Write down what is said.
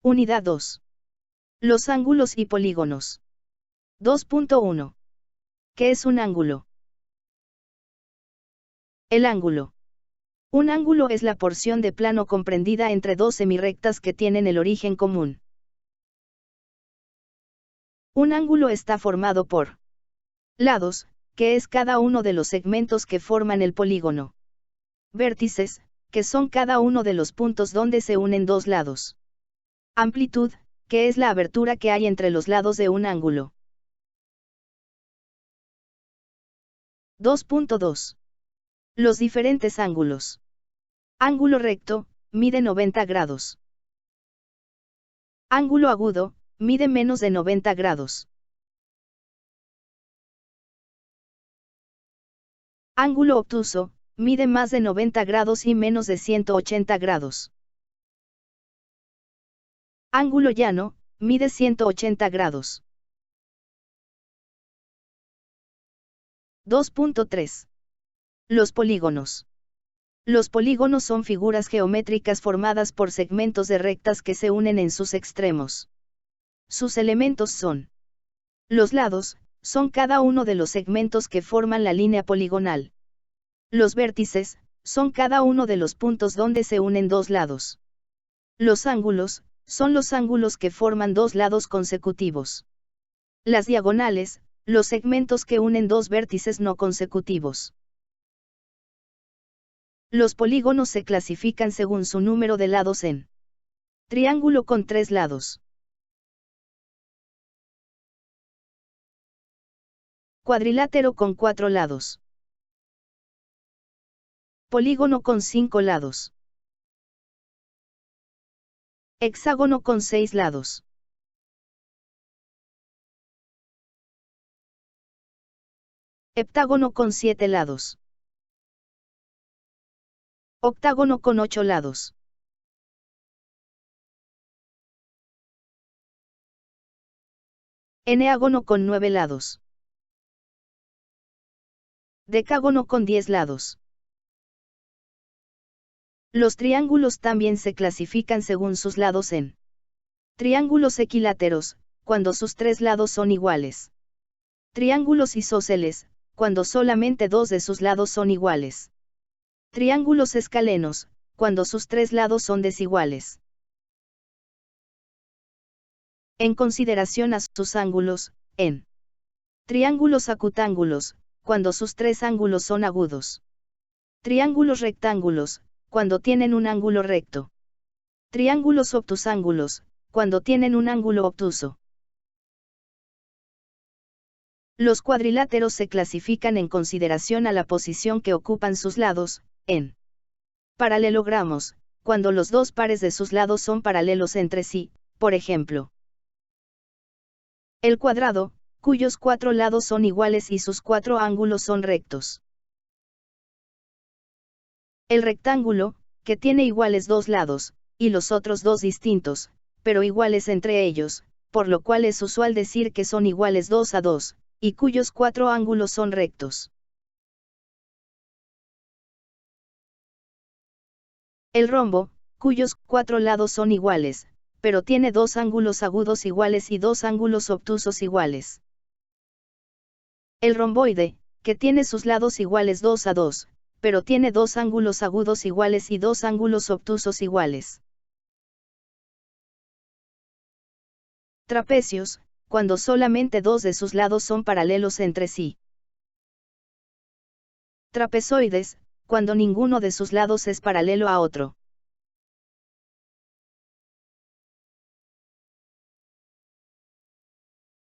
Unidad 2. Los ángulos y polígonos. 2.1. ¿Qué es un ángulo? El ángulo. Un ángulo es la porción de plano comprendida entre dos semirrectas que tienen el origen común. Un ángulo está formado por lados, que es cada uno de los segmentos que forman el polígono. Vértices, que son cada uno de los puntos donde se unen dos lados. Amplitud, que es la abertura que hay entre los lados de un ángulo. 2.2. Los diferentes ángulos. Ángulo recto, mide 90 grados. Ángulo agudo, mide menos de 90 grados. Ángulo obtuso, mide más de 90 grados y menos de 180 grados. Ángulo llano, mide 180 grados. 2.3. Los polígonos. Los polígonos son figuras geométricas formadas por segmentos de rectas que se unen en sus extremos. Sus elementos son: los lados, son cada uno de los segmentos que forman la línea poligonal. Los vértices, son cada uno de los puntos donde se unen dos lados. Los ángulos, son los ángulos que forman dos lados consecutivos. Las diagonales, los segmentos que unen dos vértices no consecutivos. Los polígonos se clasifican según su número de lados en: triángulo con 3 lados, cuadrilátero con 4 lados, polígono con 5 lados, hexágono con 6 lados, heptágono con 7 lados, octágono con 8 lados. Eneágono con 9 lados. Decágono con 10 lados. Los triángulos también se clasifican según sus lados en: triángulos equiláteros, cuando sus 3 lados son iguales. Triángulos isósceles, cuando solamente 2 de sus lados son iguales. Triángulos escalenos, cuando sus 3 lados son desiguales. En consideración a sus ángulos, en triángulos acutángulos, cuando sus 3 ángulos son agudos. Triángulos rectángulos, cuando tienen un ángulo recto. Triángulos obtusángulos, cuando tienen un ángulo obtuso. Los cuadriláteros se clasifican en consideración a la posición que ocupan sus lados, en paralelogramos, cuando los dos pares de sus lados son paralelos entre sí, por ejemplo. El cuadrado, cuyos 4 lados son iguales y sus 4 ángulos son rectos. El rectángulo, que tiene iguales 2 lados, y los otros 2 distintos, pero iguales entre ellos, por lo cual es usual decir que son iguales 2 a 2, y cuyos 4 ángulos son rectos. El rombo, cuyos 4 lados son iguales, pero tiene 2 ángulos agudos iguales y 2 ángulos obtusos iguales. El romboide, que tiene sus lados iguales 2 a 2, pero tiene 2 ángulos agudos iguales y 2 ángulos obtusos iguales. Trapecios, cuando solamente 2 de sus lados son paralelos entre sí. Trapezoides, cuando ninguno de sus lados es paralelo a otro.